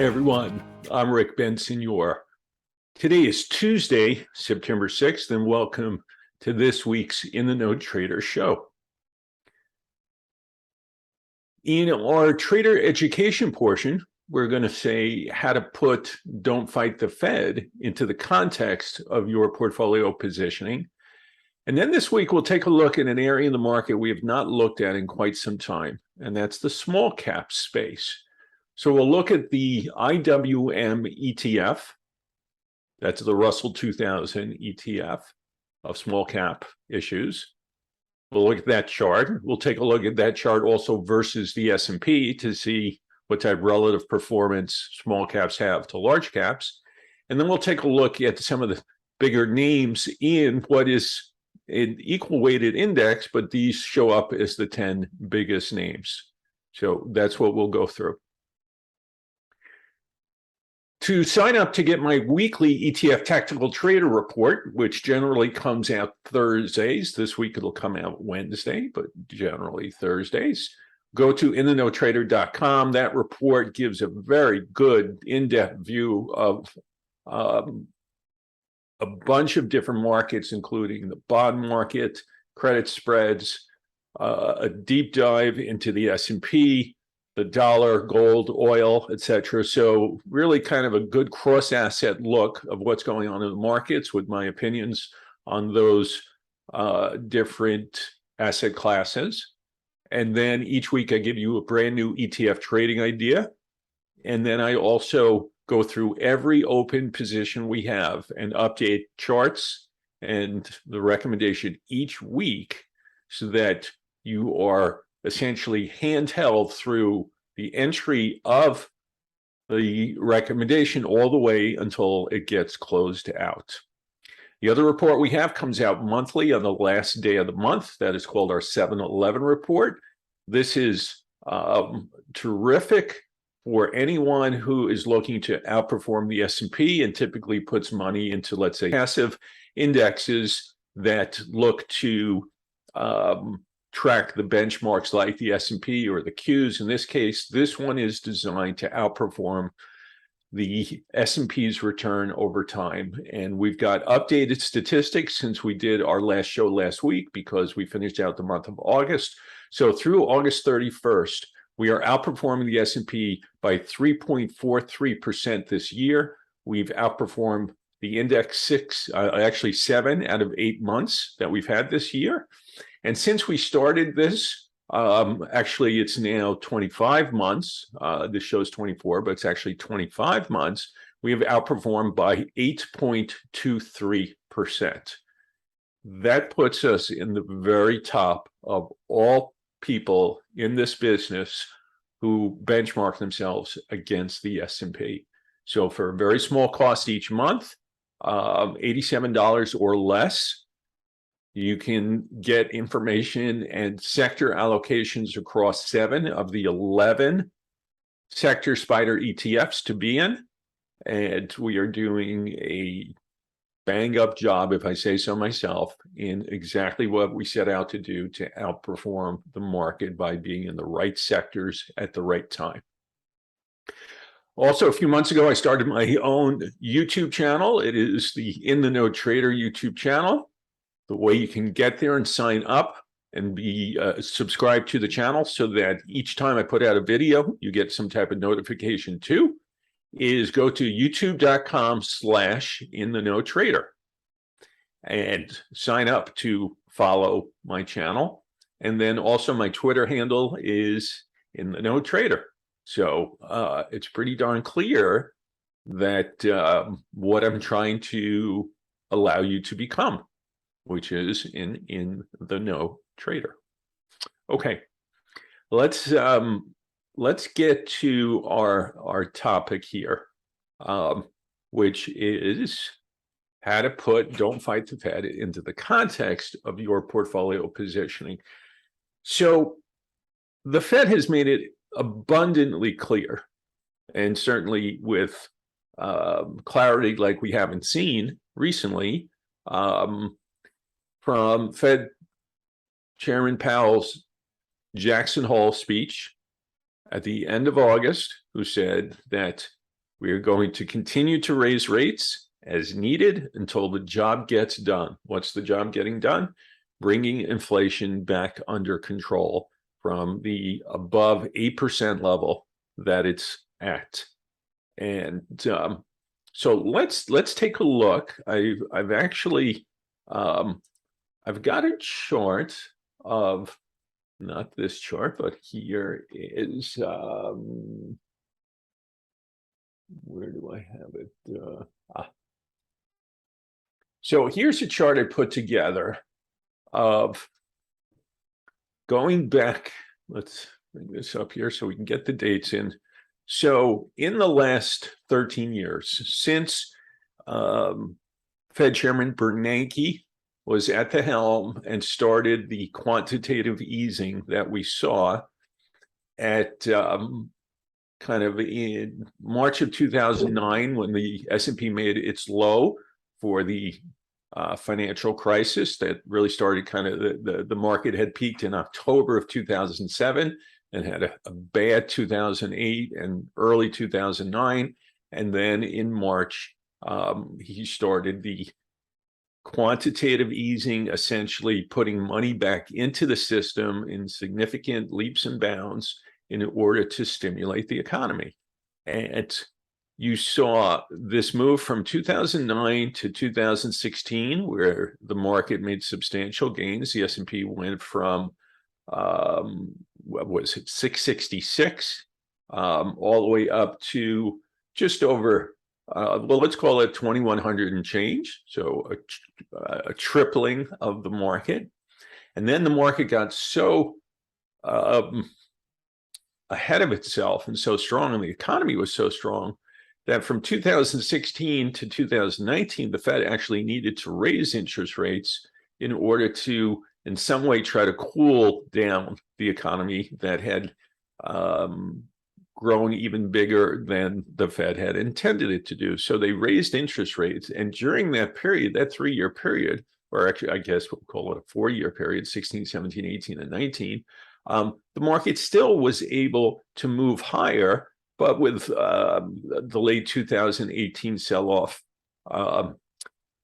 Hi, everyone. I'm Rick Bensignor. Today is Tuesday, September 6th, and welcome to this week's In the Know Trader show. In our trader education portion, we're going to say how to put "Don't Fight the Fed" into the context of your portfolio positioning. And then this week, we'll take a look at an area in the market we have not looked at in quite some time, and that's the small cap space. So we'll look at the IWM ETF. That's the Russell 2000 ETF of small cap issues. We'll look at that chart. We'll take a look at that chart also versus the S&P to see what type of relative performance small caps have to large caps. And then we'll take a look at some of the bigger names in what is an equal weighted index, but these show up as the 10 biggest names. So that's what we'll go through. To sign up to get my weekly ETF Tactical Trader Report, which generally comes out Thursdays, this week it'll come out Wednesday, but generally Thursdays, go to intheknowtrader.com. That report gives a very good in-depth view of a bunch of different markets, including the bond market, credit spreads, a deep dive into the S&P, the dollar, gold, oil, etc. So really kind of a good cross-asset look of what's going on in the markets with my opinions on those different asset classes. And then each week I give you a brand new ETF trading idea. And then I also go through every open position we have and update charts and the recommendation each week so that you are essentially handheld through the entry of the recommendation all the way until it gets closed out. The other report we have comes out monthly on the last day of the month. That is called our 7-11 report. This is terrific for anyone who is looking to outperform the S&P and typically puts money into, let's say, passive indexes that look to track the benchmarks like the S&P or the Qs. In this case, this one is designed to outperform the S&P's return over time. And we've got updated statistics since we did our last show last week because we finished out the month of August. So through August 31st, we are outperforming the S&P by 3.43% this year. We've outperformed the index 7 out of 8 months that we've had this year. And since we started this, actually it's now 25 months. This shows 24, but it's actually 25 months. We have outperformed by 8.23%. That puts us in the very top of all people in this business who benchmark themselves against the S&P. So for a very small cost each month, $87 or less, you can get information and sector allocations across 7 of the 11 sector spider ETFs to be in. And we are doing a bang up job, if I say so myself, in exactly what we set out to do to outperform the market by being in the right sectors at the right time. Also, a few months ago, I started my own YouTube channel. It is the In the Know Trader YouTube channel. The way you can get there and sign up and be subscribed to the channel so that each time I put out a video, you get some type of notification too, is go to youtube.com/inthenowtrader and sign up to follow my channel. And then also my Twitter handle is In the Know Trader. So it's pretty darn clear that what I'm trying to allow you to become, which is in the know trader. Okay, let's get to our topic here, which is how to put "Don't Fight the Fed" into the context of your portfolio positioning. So the Fed has made it abundantly clear, and certainly with clarity like we haven't seen recently, from Fed Chairman Powell's Jackson Hole speech at the end of August, who said that We are going to continue to raise rates as needed until the job gets done. What's the job getting done? Bringing inflation back under control from the above 8% level that it's at. And so let's take a look. I've actually I've got a chart of, not this chart, but here is where do I have it? So here's a chart I put together of going back. Let's bring this up here so we can get the dates in. So in the last 13 years, since Fed Chairman Bernanke was at the helm and started the quantitative easing that we saw at kind of in March of 2009, when the S&P made its low for the financial crisis that really started, kind of the market had peaked in October of 2007 and had a bad 2008 and early 2009. And then in March, he started the quantitative easing, essentially putting money back into the system in significant leaps and bounds in order to stimulate the economy. And you saw this move from 2009 to 2016, where the market made substantial gains. The S&P went from, what was it, 666, all the way up to just over, well, let's call it 2,100 and change. So a tripling of the market. And then the market got so ahead of itself and so strong, and the economy was so strong, that from 2016 to 2019, the Fed actually needed to raise interest rates in order to, in some way, try to cool down the economy that had grown even bigger than the Fed had intended it to do. So they raised interest rates. And during that period, that 3-year period, or actually, I guess we'll call it a 4-year period, 16, 17, 18, and 19, the market still was able to move higher, but with the late 2018 sell-off.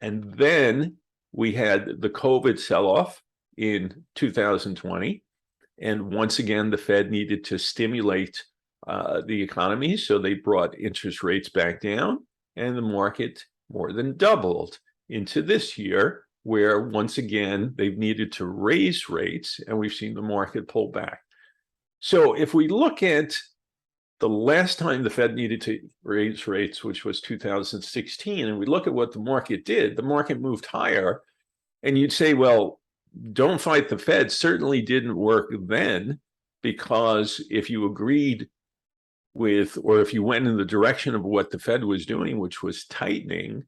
And then we had the COVID sell-off in 2020. And once again, the Fed needed to stimulate the economy. So they brought interest rates back down, and the market more than doubled into this year, where once again, they've needed to raise rates, and we've seen the market pull back. So if we look at the last time the Fed needed to raise rates, which was 2016, and we look at what the market did, the market moved higher. And you'd say, well, don't fight the Fed certainly didn't work then, because if you agreed with, or if you went in the direction of what the Fed was doing, which was tightening,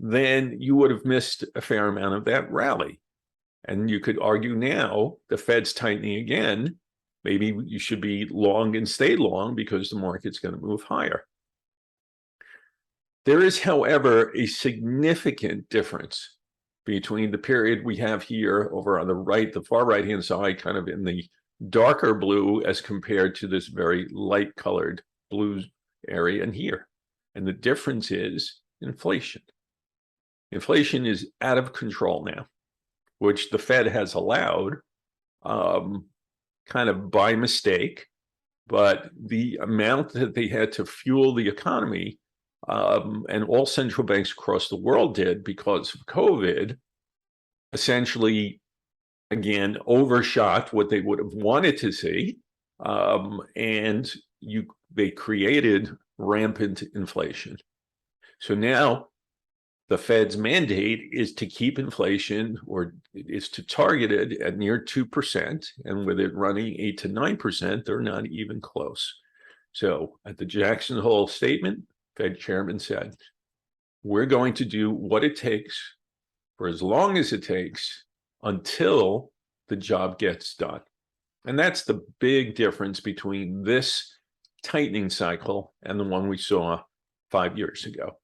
then you would have missed a fair amount of that rally. And you could argue now the Fed's tightening again. Maybe you should be long and stay long because the market's going to move higher. There is, however, a significant difference between the period we have here over on the right, the far right-hand side, kind of in the darker blue, as compared to this very light colored blue area in here. And the difference is inflation. Inflation is out of control now, which the Fed has allowed, kind of by mistake, but the amount that they had to fuel the economy, and all central banks across the world did because of COVID, essentially, again, overshot what they would have wanted to see, and they created rampant inflation. So now the Fed's mandate is to keep inflation, or is to target it at near 2%. And with it running 8 to 9%, they're not even close. So at the Jackson Hole statement, Fed chairman said, we're going to do what it takes for as long as it takes until the job gets done. And that's the big difference between this tightening cycle and the one we saw 5 years ago.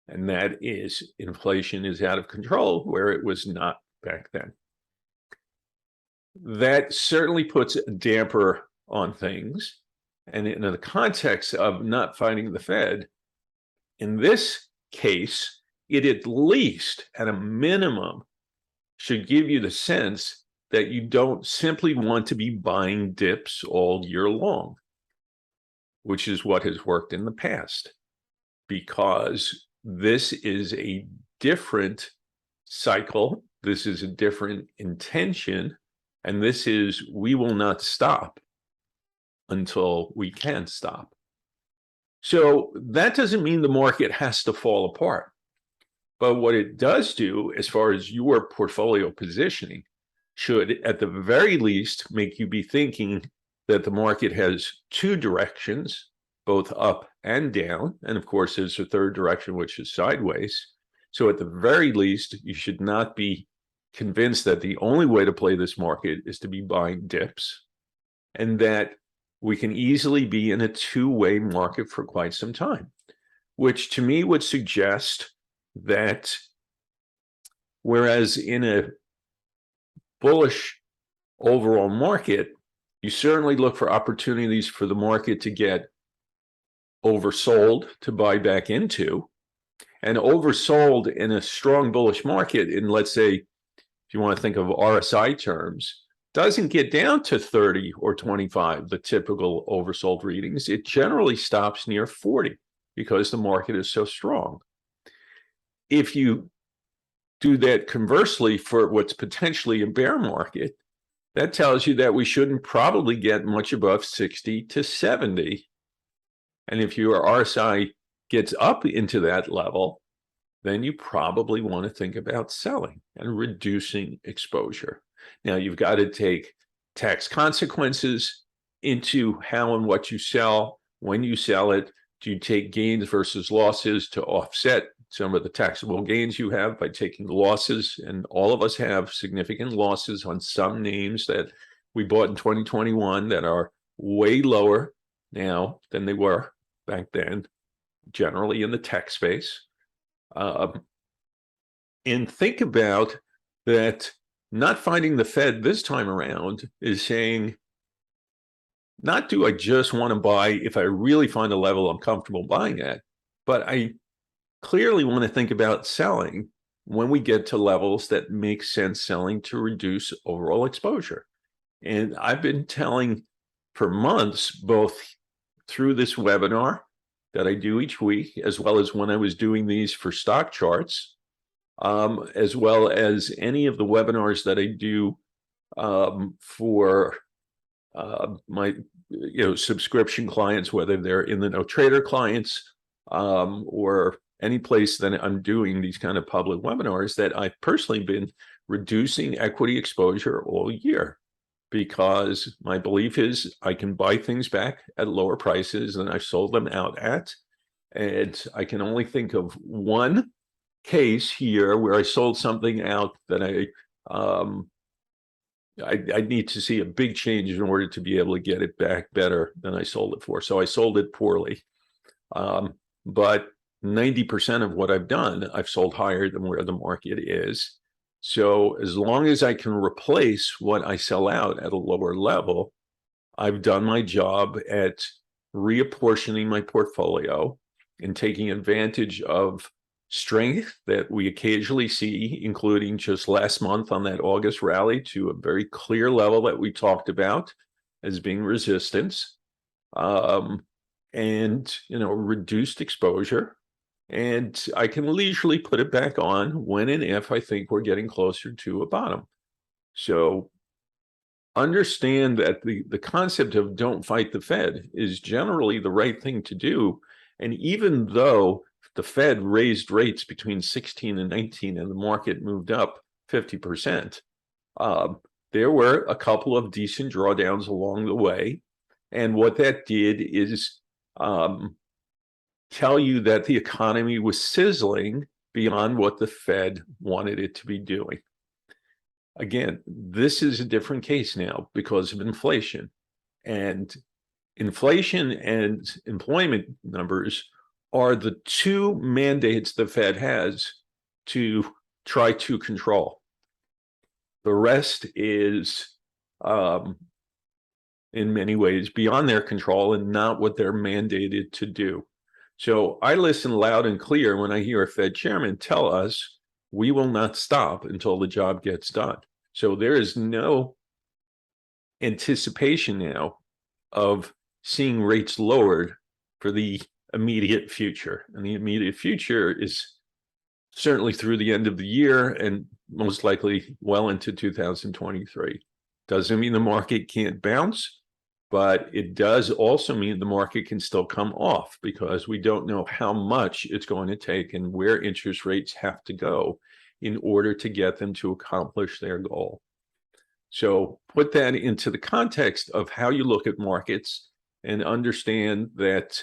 And that is, inflation is out of control, where it was not back then. That certainly puts a damper on things. And in the context of not fighting the Fed, in this case, it at least, at a minimum, should give you the sense that you don't simply want to be buying dips all year long, which is what has worked in the past, because this is a different cycle. This is a different intention. And this is, we will not stop until we can stop. So that doesn't mean the market has to fall apart. But what it does do, as far as your portfolio positioning, should at the very least make you be thinking that the market has two directions, both up and down. And of course, there's a third direction, which is sideways. So at the very least, you should not be convinced that the only way to play this market is to be buying dips, and that we can easily be in a two-way market for quite some time, which to me would suggest that whereas in a bullish overall market, you certainly look for opportunities for the market to get oversold to buy back into, and oversold in a strong bullish market in, let's say, if you want to think of RSI terms, doesn't get down to 30 or 25, the typical oversold readings. It generally stops near 40 because the market is so strong. If you do that conversely for what's potentially a bear market, that tells you that we shouldn't probably get much above 60 to 70. And if your RSI gets up into that level, then you probably want to think about selling and reducing exposure. Now, you've got to take tax consequences into how and what you sell. When you sell it, do you take gains versus losses to offset some of the taxable gains you have by taking losses? And all of us have significant losses on some names that we bought in 2021 that are way lower now than they were back then, generally in the tech space. And think about that. Not finding the Fed this time around is saying, not do I just want to buy if I really find a level I'm comfortable buying at, but I clearly want to think about selling when we get to levels that make sense selling to reduce overall exposure. And I've been telling for months, both through this webinar that I do each week, as well as when I was doing these for stock charts, as well as any of the webinars that I do for my subscription clients, whether they're in the No Trader clients or any place that I'm doing these kind of public webinars, that I've personally been reducing equity exposure all year, because my belief is I can buy things back at lower prices than I've sold them out at. And I can only think of one case here where I sold something out that I need to see a big change in order to be able to get it back better than I sold it for. So I sold it poorly. But 90% of what I've done, I've sold higher than where the market is. So as long as I can replace what I sell out at a lower level, I've done my job at reapportioning my portfolio and taking advantage of strength that we occasionally see, including just last month on that August rally to a very clear level that we talked about as being resistance, and reduced exposure. And I can leisurely put it back on when and if I think we're getting closer to a bottom. So understand that the concept of don't fight the Fed is generally the right thing to do. And even though the Fed raised rates between 16 and 19 and the market moved up 50%, there were a couple of decent drawdowns along the way. And what that did is tell you that the economy was sizzling beyond what the Fed wanted it to be doing. Again, this is a different case now because of inflation. And inflation and employment numbers are the two mandates the Fed has to try to control. The rest is in many ways beyond their control and not what they're mandated to do. So I listen loud and clear when I hear a Fed chairman tell us we will not stop until the job gets done. So there is no anticipation now of seeing rates lowered for the immediate future. And the immediate future is certainly through the end of the year and most likely well into 2023. Doesn't mean the market can't bounce, but it does also mean the market can still come off because we don't know how much it's going to take and where interest rates have to go in order to get them to accomplish their goal. So put that into the context of how you look at markets and understand that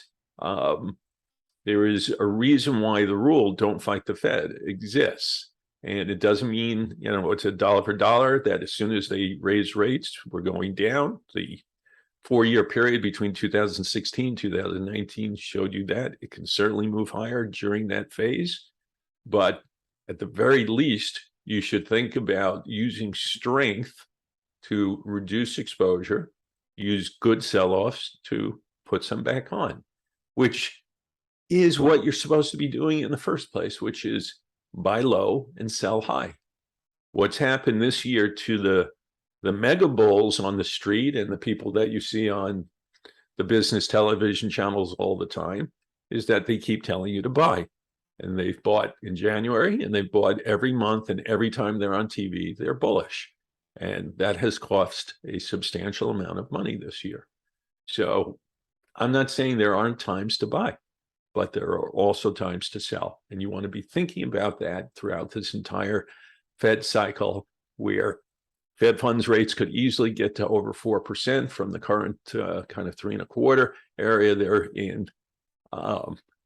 there is a reason why the rule "don't fight the Fed" exists. And it doesn't mean, it's a dollar for dollar that as soon as they raise rates, we're going down. The 4-year period between 2016 2019 showed you that. It can certainly move higher during that phase. But at the very least, you should think about using strength to reduce exposure, use good sell-offs to put some back on, which is what you're supposed to be doing in the first place, which is buy low and sell high. What's happened this year to the mega bulls on the street and the people that you see on the business television channels all the time is that they keep telling you to buy. And they've bought in January and they've bought every month, and every time they're on TV, they're bullish. And that has cost a substantial amount of money this year. So I'm not saying there aren't times to buy, but there are also times to sell. And you want to be thinking about that throughout this entire Fed cycle, where Fed funds rates could easily get to over 4% from the current kind of 3.25 area they're in,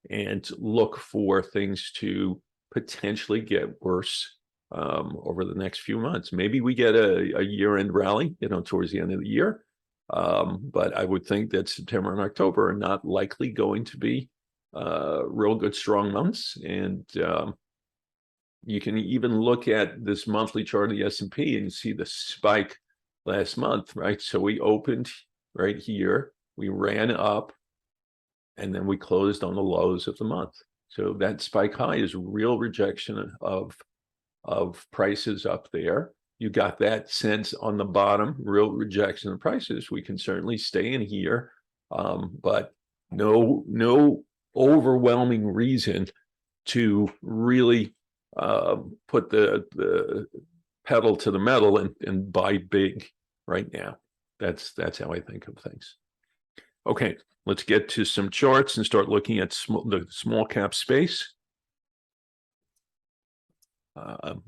and look for things to potentially get worse over the next few months. Maybe we get a year-end rally, towards the end of the year. But I would think that September and October are not likely going to be real good, strong months. And you can even look at this monthly chart of the S&P and see the spike last month, right? So we opened right here, we ran up, and then we closed on the lows of the month. So that spike high is real rejection of prices up there. You got that sense on the bottom, real rejection of prices. We can certainly stay in here, but no overwhelming reason to really put the pedal to the metal and buy big right now. That's how I think of things. Okay, let's get to some charts and start looking at the small cap space. Oh,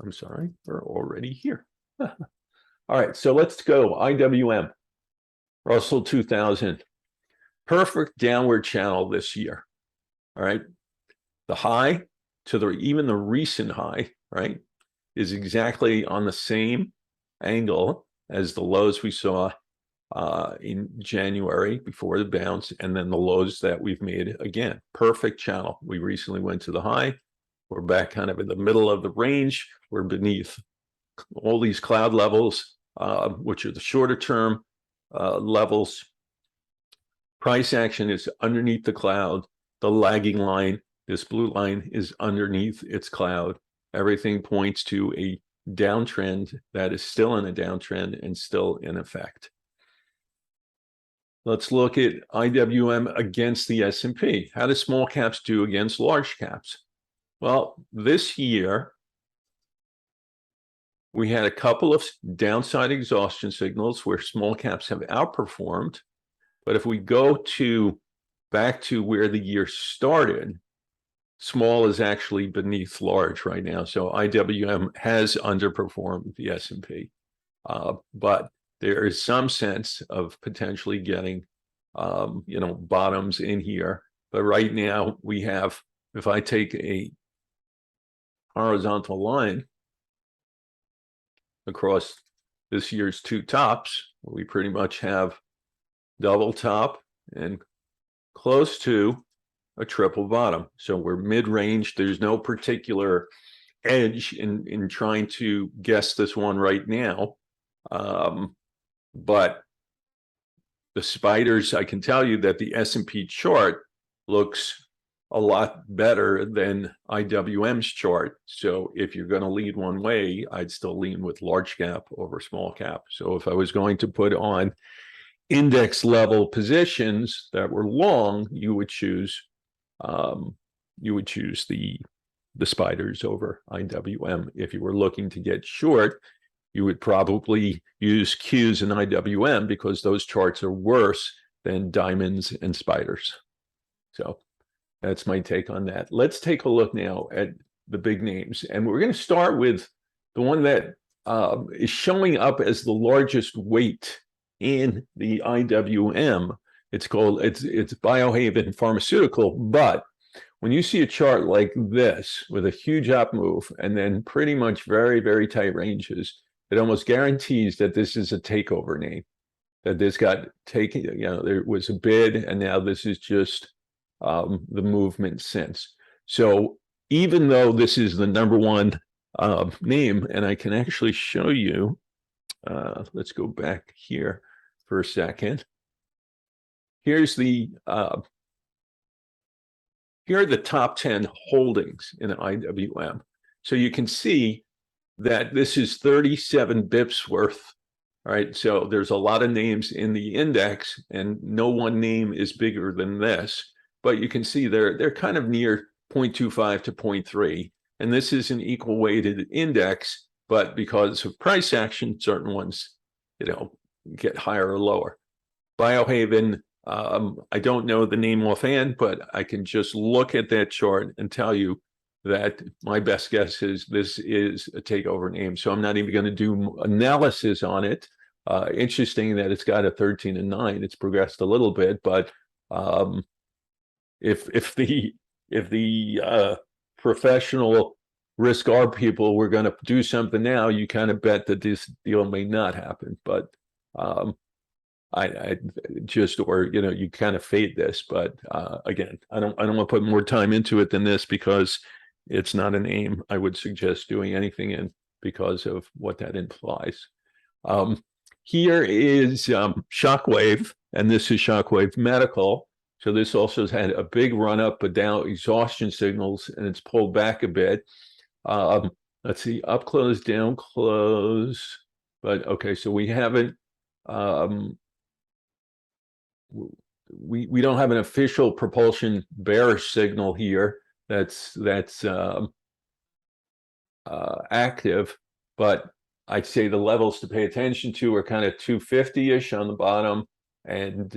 I'm sorry, we're already here. All right, so let's go. IWM, Russell 2000, perfect downward channel this year. All right, the high to even the recent high, right, is exactly on the same angle as the lows we saw in January before the bounce, and then the lows that we've made again. Perfect channel. We recently went to the high. We're back kind of in the middle of the range. We're beneath all these cloud levels, which are the shorter term levels. Price action is underneath the cloud. The lagging line, this blue line, is underneath its cloud. Everything points to a downtrend that is still in a downtrend and still in effect. Let's look at IWM against the S&P. How do small caps do against large caps? Well, this year, we had a couple of downside exhaustion signals where small caps have outperformed. But if we go back to where the year started, small is actually beneath large right now. So IWM has underperformed the S&P. But there is some sense of potentially getting, bottoms in here. But right now we have, if I take a horizontal line across this year's two tops, we pretty much have double top and close to a triple bottom. So we're mid-range. There's no particular edge in trying to guess this one right now. But the spiders, I can tell you that the S&P chart looks a lot better than IWM's chart. So if you're going to lead one way, I'd still lean with large cap over small cap. So if I was going to put on index level positions that were long, you would choose the spiders over IWM. If you were looking to get short, you would probably use Qs and IWM because those charts are worse than diamonds and spiders. So that's my take on that. Let's take a look now at the big names. And we're going to start with the one that is showing up as the largest weight in the IWM. It's Biohaven Pharmaceutical. But when you see a chart like this with a huge up move and then pretty much very, very tight ranges, it almost guarantees that this is a takeover name, that this got taken, there was a bid, and now this is just the movement since. So even though this is the number one name, and I can actually show you, let's go back here for a second. Here's the here are the top 10 holdings in IWM. So you can see that this is 37 bips worth. All right, so there's a lot of names in the index, and no one name is bigger than this. But you can see they're kind of near 0.25 to 0.3, and this is an equal weighted index. But because of price action, certain ones, get higher or lower. Biohaven, I don't know the name offhand, but I can just look at that chart and tell you that my best guess is this is a takeover name. So I'm not even going to do analysis on it. Interesting that it's got a 13 and 9. It's progressed a little bit, but if the professional risk arb people were going to do something now, you kind of bet that this deal may not happen. But I just, or you kind of fade this. But again, I don't want to put more time into it than this because it's not a name I would suggest doing anything in because of what that implies. Here is Shockwave, and this is Shockwave Medical. So this also has had a big run up, but down exhaustion signals, and it's pulled back a bit. Let's see, up close, down close. But okay, so we haven't, we don't have an official propulsion bearish signal here that's active, but I'd say the levels to pay attention to are kind of 250-ish on the bottom, and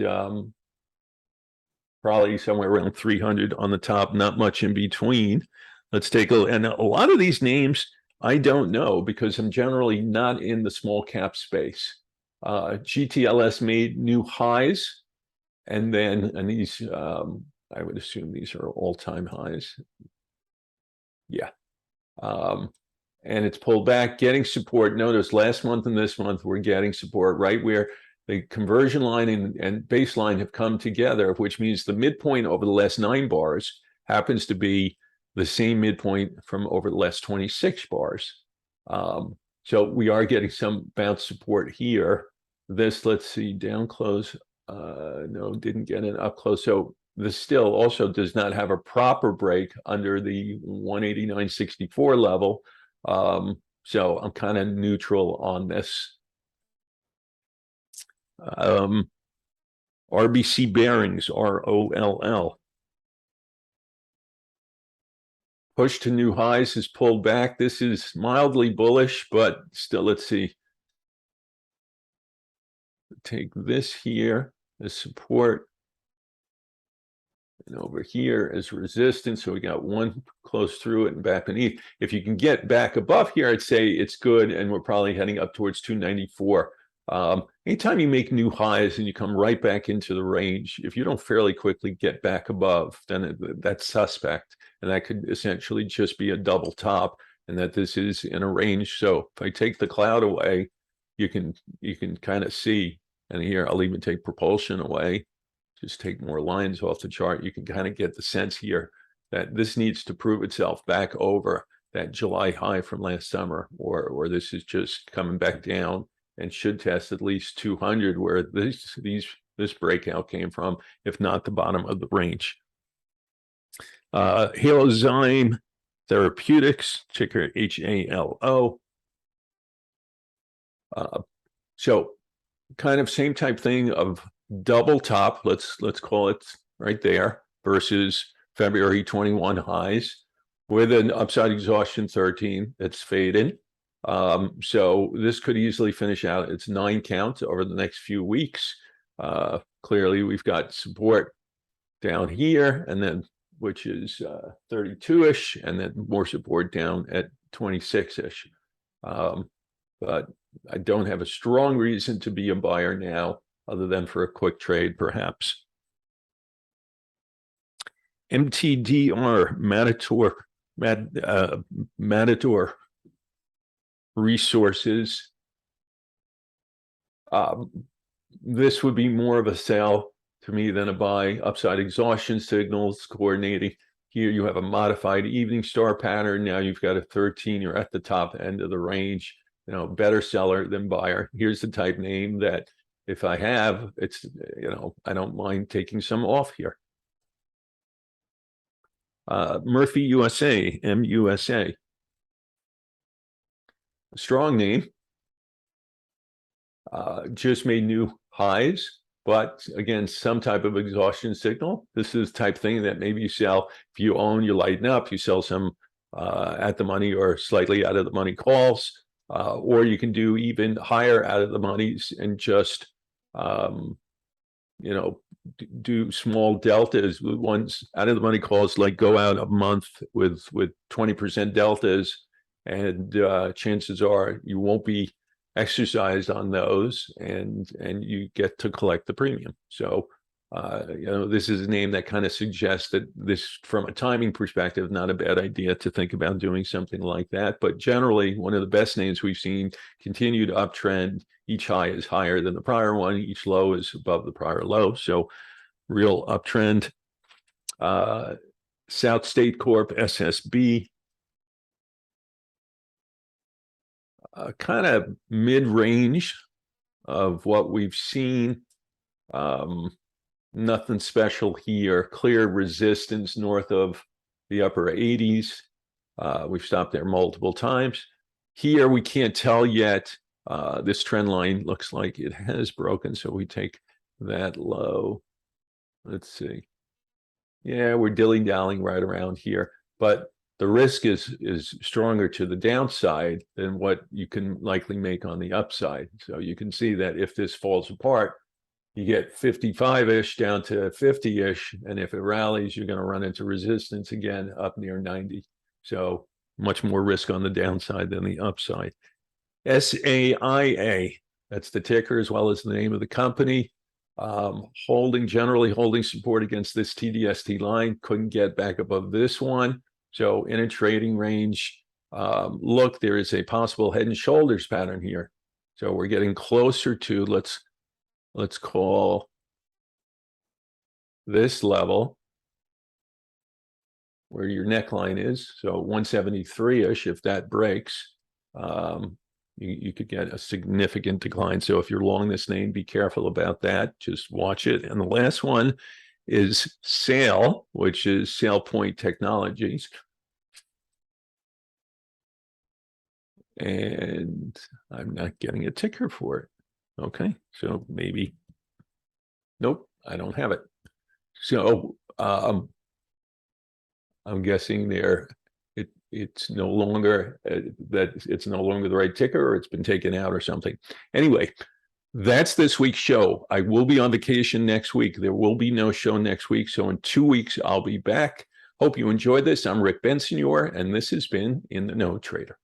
probably somewhere around 300 on the top, not much in between. Let's take a look. And a lot of these names I don't know because I'm generally not in the small cap space. GTLS made new highs, and these, I would assume these are all-time highs. Yeah. And it's pulled back, getting support. Notice last month and this month, we're getting support right where the conversion line and baseline have come together, which means the midpoint over the last 9 bars happens to be the same midpoint from over the last 26 bars. So we are getting some bounce support here. This, let's see, down close. No, didn't get an up close. So this still also does not have a proper break under the 189.64 level. So I'm kind of neutral on this. RBC Bearings, ROLL. Push to new highs is pulled back. This is mildly bullish, but still, let's see. Take this here as support. And over here as resistance. So we got one close through it and back beneath. If you can get back above here, I'd say it's good. And we're probably heading up towards 294. Anytime you make new highs and you come right back into the range, if you don't fairly quickly get back above, then that's suspect. And that could essentially just be a double top, and that this is in a range. So if I take the cloud away, you can kind of see, and here I'll even take propulsion away. Just take more lines off the chart. You can kind of get the sense here that this needs to prove itself back over that July high from last summer, or this is just coming back down and should test at least 200, where this this breakout came from, if not the bottom of the range. Halozyme Therapeutics, ticker HALO. So kind of same type thing of double top, let's call it right there, versus February 21 highs with an upside exhaustion 13 that's faded. So this could easily finish out its 9 count over the next few weeks. Clearly, we've got support down here, and then which is 32-ish, and then more support down at 26-ish. But I don't have a strong reason to be a buyer now, other than for a quick trade, perhaps. MTDR, Matador Resources. This would be more of a sell to me than a buy. Upside exhaustion signals coordinating. Here you have a modified evening star pattern. Now you've got a 13. You're at the top end of the range. You know, better seller than buyer. Here's the type name that if I have, it's, you know, I don't mind taking some off here. Murphy USA, MUSA. Strong name. Just made new highs, but again, some type of exhaustion signal. This is type thing that maybe you sell. If you own, you lighten up, you sell some at the money or slightly out of the money calls, or you can do even higher out of the monies and just, you know, do small deltas with ones out of the money calls, like go out a month with 20% deltas, and chances are you won't be exercised on those, and you get to collect the premium. So you know, this is a name that kind of suggests that this, from a timing perspective, not a bad idea to think about doing something like that. But generally, one of the best names we've seen, continued uptrend. Each high is higher than the prior one. Each low is above the prior low. So real uptrend. South State Corp, SSB. Kind of mid-range of what we've seen. Nothing special here. Clear resistance north of the upper 80s. We've stopped there multiple times. Here we can't tell yet. This trend line looks like it has broken, so we take that low. Let's see. Yeah, we're dilly-dallying right around here, but the risk is stronger to the downside than what you can likely make on the upside. So you can see that if this falls apart, you get 55-ish down to 50-ish, and if it rallies, you're going to run into resistance again up near 90. So much more risk on the downside than the upside. SAIA, that's the ticker as well as the name of the company. Generally holding support against this TDST line. Couldn't get back above this one. So in a trading range, look, there is a possible head and shoulders pattern here. So we're getting closer to, let's call this level where your neckline is. So 173-ish, if that breaks, you could get a significant decline. So if you're long this name, be careful about that. Just watch it. And the last one is SAIL, which is SailPoint Technologies. And I'm not getting a ticker for it. Okay, so maybe, nope, I don't have it. So I'm guessing there it's no longer that it's no longer the right ticker, or it's been taken out or something. Anyway, that's this week's show. I will be on vacation next week. There will be no show next week. So in 2 weeks, I'll be back. Hope you enjoyed this. I'm Rick Bensignor, and this has been In the Know Trader.